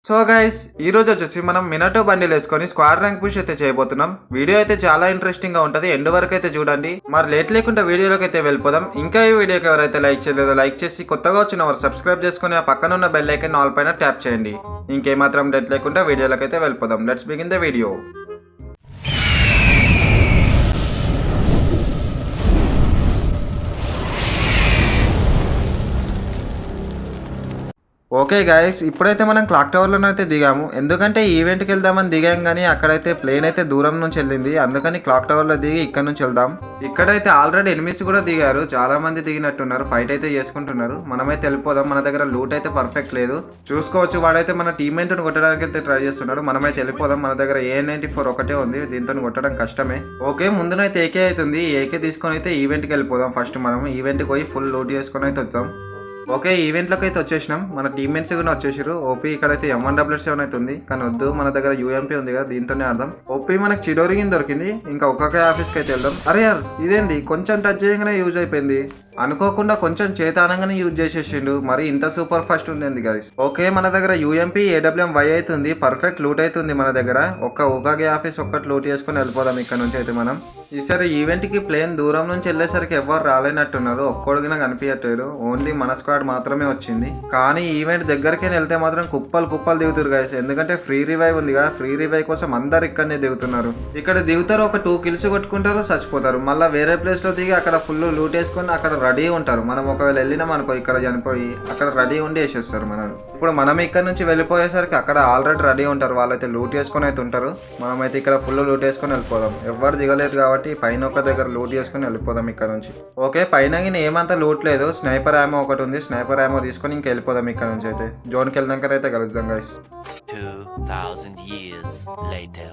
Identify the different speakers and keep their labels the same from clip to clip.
Speaker 1: So guys ఈ రోజు వచ్చేసి మనం మినటో బండిల్ వేసుకొని స్క్వాడ్ ర్యాంక్ పుష్ అయితే చేయబోతున్నాం. వీడియో అయితే చాలా ఇంట్రెస్టింగ్ గా ఉంటది, ఎండ్ వరకు అయితే చూడండి. మరి లేట్ లేకుండా వీడియోలోకి అయితే వెళ్ళిపోదాం. ఇంకా ఈ వీడియోకి ఎవరైతే లైక్ చేయలేదో లైక్ చేసి, కొత్తగా వచ్చిన వారు సబ్స్క్రైబ్ చేసుకుని ఆ పక్కన ఉన్న బెల్ ఐకాన్ ఆల్ పైన ట్యాప్ చేయండి. ఇంకేమాత్రం లేట్ లేకుండా వీడియోలోకి అయితే వెళ్ళిపోదాం. Let's begin the video. Okay guys, ఇప్పుడైతే మనం క్లాక్ టవర్లోనే అయితే దిగాము. ఎందుకంటే ఈవెంట్కి వెళ్దామని దిగాం, కానీ అక్కడైతే ప్లేన్ అయితే దూరం నుంచి వెళ్ళింది. అందుకని క్లాక్ టవర్లో దిగి ఇక్కడ నుంచి వెళ్దాం. ఇక్కడైతే ఆల్రెడీ ఎనిమిస్ కూడా దిగారు, చాలా మంది దిగినట్టున్నారు, ఫైట్ అయితే చేసుకుంటున్నారు. మనమైతే వెళ్ళిపోదాం. మన దగ్గర లూట్ అయితే పర్ఫెక్ట్ లేదు, చూసుకోవచ్చు. వాడైతే మన టీమ్మేట్ని కొట్టడానికి అయితే ట్రై చేస్తున్నాడు. మనమైతే వెళ్ళిపోదాం. మన దగ్గర A94 ఒకటే ఉంది, దీంతో కొట్టడం కష్టమే. ఓకే, ముందునైతే ఏకే అవుతుంది. ఏకే తీసుకొని అయితే ఈవెంట్కి వెళ్ళిపోదాం. ఫస్ట్ మనం ఈవెంట్కి పోయి ఫుల్ లూట్ చేసుకొని అయితే వచ్చాం. ఓకే, ఈవెంట్లోకి అయితే వచ్చేసినాం. మన టీమ్మేట్స్ కూడా వచ్చేసారు. ఓపీ ఇక్కడైతే M1W7 అయితే ఉంది, కానీ వద్దు, మన దగ్గర UMP ఉంది కదా, దీంతోనే అర్థం. ఓపీ మనకు చిడోరిగిన్ దొరికింది. ఇంకా ఒక్కొక్క ఆఫీస్కి అయితే వెళ్దాం. అరే యార్, ఇదేంది కొంచెం టచ్ చేయగానే యూజ్ అయిపోయింది. అనుకోకుండా కొంచెం చేతానంగానే యూజ్ చేసేసిండు. మరి ఇంత సూపర్ ఫాస్ట్ ఉంది గైస్. ఓకే, మన దగ్గర UMP AWM-Y అవుతుంది. పర్ఫెక్ట్ లూట్ అవుతుంది మన దగ్గర. ఒక్కొక్క ఆఫీస్ ఒక్కటి లూట్ చేసుకుని వెళ్ళిపోదాం ఇక్కడ నుంచి అయితే మనం. ఈసారి ఈవెంట్కి ప్లేన్ దూరం నుంచి వెళ్ళేసరికి ఎవరు రాలేనట్టున్నారు, ఒక్కడిగినా కనిపించట్లేదు. ఓన్లీ మన స్క్వాడ్ మాత్రమే వచ్చింది. కానీ ఈవెంట్ దగ్గరికి వెళ్తే మాత్రం కుప్పలు దిగుతారు గైస్. ఎందుకంటే ఫ్రీ రివైవ్ ఉంది కదా, ఫ్రీ రివైవ్ కోసం అందరు ఇక్కడనే దిగుతున్నారు. ఇక్కడ దిగుతారు, ఒక 2 kills కొట్టుకుంటారు, చచ్చిపోతారు. మళ్ళీ వేరే ప్లేస్ లో దిగి అక్కడ ఫుల్ లూట్ వేసుకొని అక్కడ రెడీ ఉంటారు. మనం ఒకవేళ వెళ్ళినాం అనుకో, ఇక్కడ చనిపోయి అక్కడ రెడీ ఉండి వేసేస్తారు మనం. ఇప్పుడు మనం ఇక్కడ నుంచి వెళ్ళిపోయేసరికి అక్కడ ఆల్రెడీ రెడీ ఉంటారు, వాళ్ళైతే లూట్ వేసుకొని అయితే ఉంటారు. మనమైతే ఇక్కడ ఫుల్ లూట్ వేసుకొని వెళ్ళిపోదాం. ఎవరు దిగలేదు కాబట్టి పైన ఒక దగ్గర లూట్ చేసుకుని వెళ్ళిపోదాం ఇక్కడ నుంచి. ఓకే, పైన ఏమంతా లూట్ లేదు. స్నైపర్ యామో ఒకటి ఉంది, స్నైపర్ యామో తీసుకొని ఇంకా వెళ్ళిపోదాం ఇక్కడ నుంచి అయితే. జోన్కి వెళ్ళినాక అయితే కలుద్దాం గైస్.
Speaker 2: 2000 years later.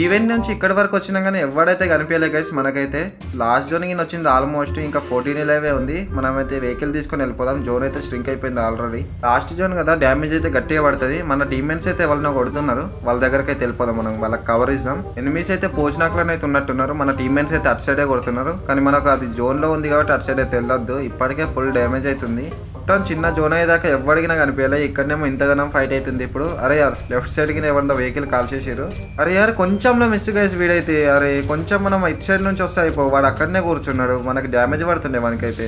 Speaker 1: ఈవెంట్ నుంచి ఇక్కడ వరకు వచ్చినా కానీ ఎవడైతే కనిపించలేదు గైస్. మనకైతే లాస్ట్ జోన్ కి వచ్చింది ఆల్మోస్ట్. ఇంకా 14 ఉంది. మనమైతే వెహికల్ తీసుకొని వెళ్ళిపోదాం. జోన్ అయితే స్ట్రింక్ అయిపోయింది ఆల్రెడీ. లాస్ట్ జోన్ కదా, డ్యామేజ్ అయితే గట్టిగా పడుతుంది. మన టీమ్మేట్స్ అయితే వాళ్ళని కొడుతున్నారు, వాళ్ళ దగ్గరకు అయితే వెళ్ళిపోదాం. మనం వాళ్ళకి కవర్ ఇద్దాం. ఎనిమిస్ అయితే పోచినాకులను అయితే ఉన్నట్టున్నారు. మన టీమ్మేట్స్ అయితే అటు సైడే కొడుతున్నారు, కానీ మనకు అది జోన్ లో ఉంది కాబట్టి అటు సైడ్ అయితే వెళ్ళొద్దు. ఇప్పటికే ఫుల్ డ్యామేజ్ అవుతుంది. మొత్తం చిన్న జోన్ అయ్యేదాకా ఎవరికినా కనిపించలే. ఇక్కడనేమో ఇంతగానం ఫైట్ అవుతుంది ఇప్పుడు. అరే యార్, లెఫ్ట్ సైడ్ కి ఎవరిదో వెహికల్ కాల్ చేసారు. అరే యార్, కొంచెంలో మిస్ గైస్ వీడైతే. అరే కొంచెం మనం ఇటు సైడ్ నుంచి వస్తే అయిపో, వాడు అక్కడనే కూర్చున్నాడు. మనకి డ్యామేజ్ పడుతుండే మనకైతే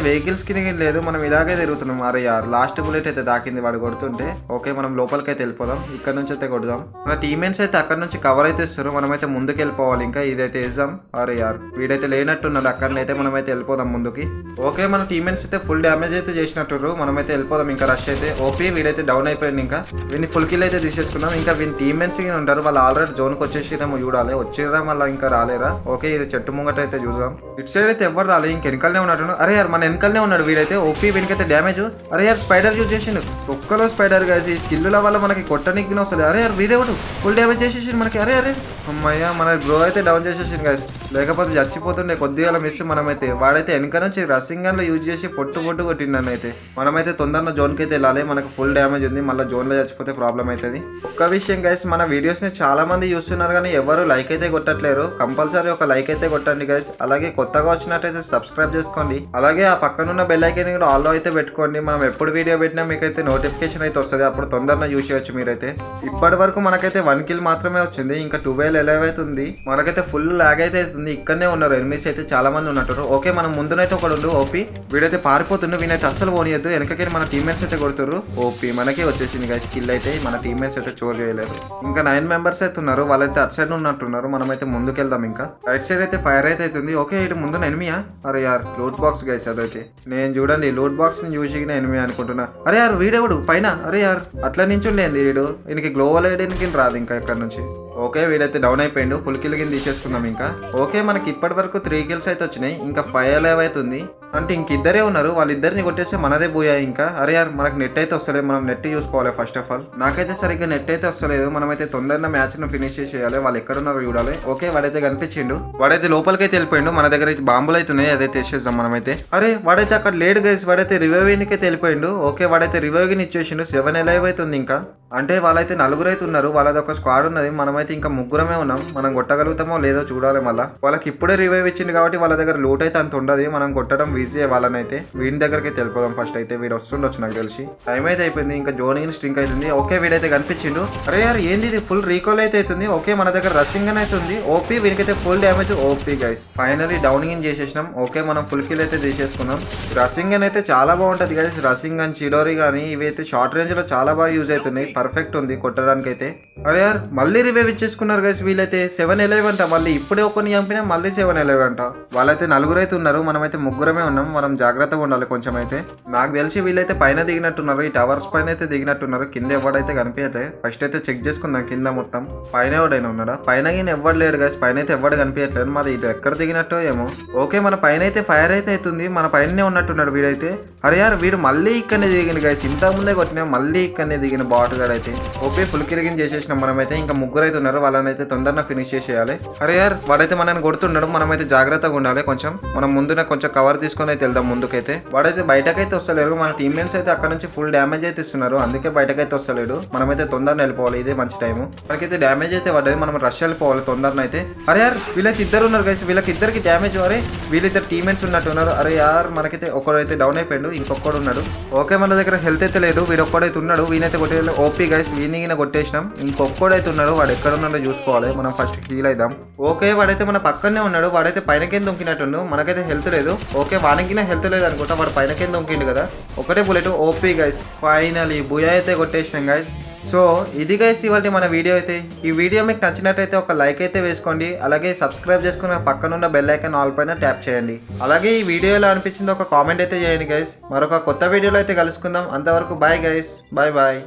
Speaker 1: వెహికల్స్ కి లేదు. మనం ఇలాగే తిరుగుతున్నాం. అరే యార్, లాస్ట్ బుల్లెట్ అయితే దాకింది వాడు కొడుతుంటే. ఓకే, మనం లోపలికి అయితే వెళ్ళిపోదాం. ఇక్కడ నుంచి అయితే కొడదాం. మన టీమ్మేట్స్ అయితే అక్కడ నుంచి కవర్ అయితే ఇస్తారు. మనమైతే ముందుకు వెళ్ళిపోవాలి. ఇంకా ఇదైతే వేద్దాం. అరే యార్, వీడైతే లేనట్టున్నాడు. అక్కడనైతే మనమైతే వెళ్ళిపోదాం ముందుకి. ఓకే, మన టీమ్మేట్స్ అయితే ఫుల్ డ్యామేజ్ అయితే చేసినట్టు. మనమైతే వెళ్ళిపోదాం. ఇంకా రష్ అయితే ఓపీ వీడైతే డౌన్ అయిపోయింది. ఇంకా వీడిని ఫుల్ కిల్ అయితే తీసేసుకున్నాం. ఇంకా వీని టీమ్మేట్స్ ఉంటారు, వాళ్ళు ఆల్రెడీ జోన్కి వచ్చేసిరేమో చూడాలి. వచ్చిరా మళ్ళీ ఇంకా రాలేరా. ఓకే, ఇది చెట్టు ముంగట అయితే చూద్దాం. ఇటు సైడ్ అయితే ఎవరు రాలేదు, ఇంక వెనకాలనే ఉన్నాడు. అరే యార్, మన వెనకాలనే ఉన్నాడు వీడైతే. ఓపీ వీనికైతే డ్యామేజ్. అరే యార్, స్పైడర్ యూజ్ చేసిండు. ఒక్కలో స్పైడర్ గాసి ఈ స్కిల్లుల వల్ల మనకి కొట్టనికి వస్తుంది. అరే యార్, వీడేవాడు ఫుల్ డ్యామేజ్ చేసేసి మనకి. అరే అమ్మయ్య, మన బ్రో అయితే డౌన్ చేసేసింది గాయస్. లేకపోతే చచ్చిపోతుండే కొద్దిగా మిస్. మనమైతే వాడైతే వెనక నుంచి రసింగ్ గన్లో యూజ్ చేసి పొట్టు కొట్టిండని అయితే. మనమైతే తొందరగా జోన్కి అయితే వెళ్ళాలి. మనకు ఫుల్ డ్యామేజ్ ఉంది, మళ్ళీ జోన్లో చచ్చిపోతే ప్రాబ్లం అవుతుంది. ఒక్క విషయం గైస్, మన వీడియోస్ని చాలా మంది చూస్తున్నారు కానీ ఎవరు లైక్ అయితే కొట్టట్లేరు. కంపల్సరీ ఒక లైక్ అయితే కొట్టండి గైస్. అలాగే కొత్తగా వచ్చినట్టయితే సబ్స్క్రైబ్ చేసుకోండి. అలాగే ఆ పక్కనున్న బెల్ ఐకాన్ కూడా ఆల్లో అయితే పెట్టుకోండి. మనం ఎప్పుడు వీడియో పెట్టినా మీకైతే నోటిఫికేషన్ అయితే వస్తుంది, అప్పుడు తొందరగా యూజ్ చేయొచ్చు మీరైతే. ఇప్పటి వరకు మనకైతే 1 kill మాత్రమే వచ్చింది. ఇంకా 12 అవుతుంది. మనకైతే ఫుల్ లాగ్ అయితే అవుతుంది. ఇక్కడనే ఉన్నారు ఎనిమిస్ అయితే చాలా మంది ఉన్నట్టు. ఓకే, మనం ముందునైతే ఒకడు ఉండు. ఓపీ వీడైతే పారిపోతుండు. వీనైతే అస్సలు పోనీయద్దు. వెనకకి మన టీమ్మేట్స్ అయితే కొడుతారు. ఓపీ మనకే వచ్చేసింది గైస్ కిల్ అయితే. మన టీమ్మేట్స్ అయితే చోర్ చేయలేరు. ఇంకా 9 members అయితే ఉన్నారు, వాళ్ళైతే అటు సైడ్ ఉన్నట్టున్నారు. మనమైతే ముందుకు వెళ్దాం. ఇంకా రైట్ సైడ్ అయితే ఫైర్ అయితే అవుతుంది. ఓకే, ఇటు ముందు ఎనిమియా. అరే యార్, లూట్ బాక్స్ గైస్ అదైతే. నేను చూడండి లూట్ బాక్స్ ని చూసి ఎనిమి అనుకుంటున్నా. అరే యార్, వీడెవడు పైన. అరే యార్, అట్లా నుంచి ఉండేది వీడు. ఈయనకి గ్లోవల్ వేయడానికి రాదు ఇంకా ఇక్కడ నుంచి. ఓకే, వీడైతే డౌన్ అయిపోయిండు. ఫుల్ కిల్ కింద తీసేసుకున్నాం. ఇంకా ఓకే, మనకి ఇప్పటి వరకు 3 kills అయితే వచ్చినాయి. ఇంకా 5 అవుతుంది. అంటే ఇంకిద్దరే ఉన్నారు, వాళ్ళిద్దరిని కొట్టేస్తే మనదే పోయాయి ఇంకా. అరే యార్, మనకు నెట్ అయితే వస్తలేదు. మనం నెట్ చూసుకోవాలి ఫస్ట్ ఆఫ్ ఆల్. నాకైతే సరిగ్గా నెట్ అయితే వస్తలేదు. మనమైతే తొందరగా మ్యాచ్ ను ఫినిష్ చేసేయాలి. వాళ్ళు ఎక్కడున్నారో చూడాలి. ఓకే, వాడైతే కనిపించిండు. వాడైతే లోపలికి అయితే వెళ్ళిపోయిండు. మన దగ్గర అయితే బాంబులు అయితే ఉన్నాయి, అదైతే వేసేద్దాం మనమైతే. అరే వాడైతే అక్కడ లేడు గైస్. వాడైతే రివైవ్ అయితే వెళ్ళిపోయిండు. ఓకే, వాడైతే రివైవ్ ని ఇచ్చేసిండు. 7 అవుతుంది ఇంకా. అంటే వాళ్ళైతే నలుగురు అయితే ఉన్నారు, వాళ్ళది ఒక స్క్వాడ్ ఉన్నది, మనమైతే ఇంకా ముగ్గురమే ఉన్నాం. మనం కొట్టగలుగుతామో లేదో చూడాలి. మళ్ళీ వాళ్ళకి ఇప్పుడే రివైవ్ ఇచ్చింది కాబట్టి వాళ్ళ దగ్గర లూట్ అయితే అంత ఉండదు, మనం కొట్టడం ఈజీ. వాళ్ళనైతే వీడి దగ్గరికి వెళ్ళిపోదాం ఫస్ట్. అయితే వీడు వస్తుండొచ్చు నాకు తెలిసి. టైం అయితే అయిపోయింది, ఇంకా జోనింగ్ స్ట్రింక్ అవుతుంది. ఓకే వీడైతే కనిపించిండు. అరే యార్ ఏంది ఇది, ఫుల్ రీకాల్ అయితే అవుతుంది. ఓకే మన దగ్గర రషింగ్ అని అయితే ఉంది. ఓపీ వీనికైతే full damage. OP guys finally downing చేసేసినాం. ఓకే మనం ఫుల్ కిల్ అయితే తీసేసుకున్నాం. రషింగ్ అని అయితే చాలా బాగుంటది గైస్. రషింగ్ అని చిడోరీ కానీ ఇవి అయితే షార్ట్ రేంజ్ లో చాలా బాగా యూజ్ అవుతున్నాయి. పర్ఫెక్ట్ ఉంది కొట్టడానికి అయితే. అరే యార్ మళ్ళీ రివైవ్ ఇచ్చేసుకున్నారు గైస్ వీళ్ళైతే. 7-11 అంట. మళ్ళీ ఇప్పుడే ఒకరిని చంపినా మళ్ళీ 7-11 అంట. వాళ్ళైతే నలుగురు అయితే ఉన్నారు, మనమైతే ముగ్గురమే ఉన్నాం. మనం జాగ్రత్తగా ఉండాలి కొంచెం అయితే. నాకు తెలిసి వీళ్ళైతే పైన దిగినట్టున్నారు, ఈ టవర్స్ పైన అయితే దిగినట్టున్నారు. కింద ఎవడైతే కనిపించట్లే. ఫస్ట్ అయితే చెక్ చేసుకుందాం కింద మొత్తం. పైన ఎవడైనా ఉన్నాడా? పైన ఈయన ఎవ్వడు లేడు గైస్. పైన అయితే ఎవ్వడు కనిపించట్లేదు. మరి ఇటు ఎక్కడ దిగినట్టో ఏమో. ఓకే మన పైన అయితే ఫైర్ అయితే అవుతుంది. మన పైననే ఉన్నట్టున్నాడు వీడైతే. అరే యార్ వీడు మళ్ళీ ఇక్కడనే దిగింది గైస్. ఇంత ముందే కొట్టినా మళ్ళీ ఇక్కడనే దిగిన బాట్ గాడు అయితే. ఓకే ఫుల్ కిరిగిన్ చేసేసినాం మనమైతే. ఇంకా ముగ్గురు అయితే ఉన్నారు, వాళ్ళని అయితే తొందరగా ఫినిష్ చేసేయాలి. అరే యార్ వాడైతే మనని కొడుతున్నాడు, మనమైతే జాగ్రత్తగా ఉండాలి కొంచెం. మనం ముందున కొంచెం కవర్ తీసుకొని అయితే వెళ్దాం ముందుకైతే. వాడైతే బయటకైతే వస్తలేరు, మన టీమ్మేట్స్ అయితే అక్కడ నుంచి ఫుల్ డ్యామేజ్ అయితే ఇస్తున్నారు, అందుకే బయటకైతే వస్తలేడు. మనమైతే తొందరగా వెళ్ళిపోవాలి, ఇదే మంచి టైం. మనకైతే డ్యామేజ్ అయితే పడ్డది, మనం రష్ వెళ్ళిపోవాలి తొందరగా అయితే. అరే యార్ వీళ్ళైతే ఇద్దరు ఉన్నారు గైస్, వీళ్ళకి ఇద్దరికి డ్యామేజ్. అరే వీళ్ళిద్దరు టీమ్మేట్స్ ఉన్నట్టు ఉన్నారు. అరే యార్ మనకైతే ఒకడు అయితే డౌన్ అయిపోయాడు, ఇంకొకడు ఉన్నాడు. ఓకే మన దగ్గర హెల్త్ అయితే లేదు, వీడు ఒక్కడైతే ఉన్నాడు. వీనైతే కొట్టే ఓపీ గైస్, వీని కొట్టేసినాం. ఇంకొకడైతే ఉన్నాడు, వాడు ఎక్కడ ఉన్నాడో చూసుకోవాలి. మనం ఫస్ట్ హీల్ అయిద్దాం. ఓకే వాడైతే మన పక్కనే ఉన్నాడు, వాడైతే పైనకేం దొంకినట్టుండు. మనకైతే హెల్త్ లేదు. ఓకే వానికి హెల్త్ లేదు అనుకుంటా, వాడు పైనకేం దొంకిండు కదా. ఒకటే బుల్లెట్. ఓపీ గైస్ ఫైనలీ బుయా అయితే కొట్టేసినాం గైస్. సో ఇది గైస్ ఇవాళ మన వీడియో అయితే. ఈ వీడియో మీకు నచ్చినట్టయితే ఒక లైక్ అయితే వేసుకోండి. అలాగే సబ్స్క్రైబ్ చేసుకుని పక్కనున్న బెల్ ఐకాన్ ఆల్ పైన ట్యాప్ చేయండి. అలాగే ఈ వీడియో ఎలా అనిపించిందో ఒక కామెంట్ అయితే చేయండి గైస్. మరొక కొత్త వీడియోలో అయితే కలుసుకుందాం. అంతవరకు బాయ్ గైస్, బాయ్ బాయ్.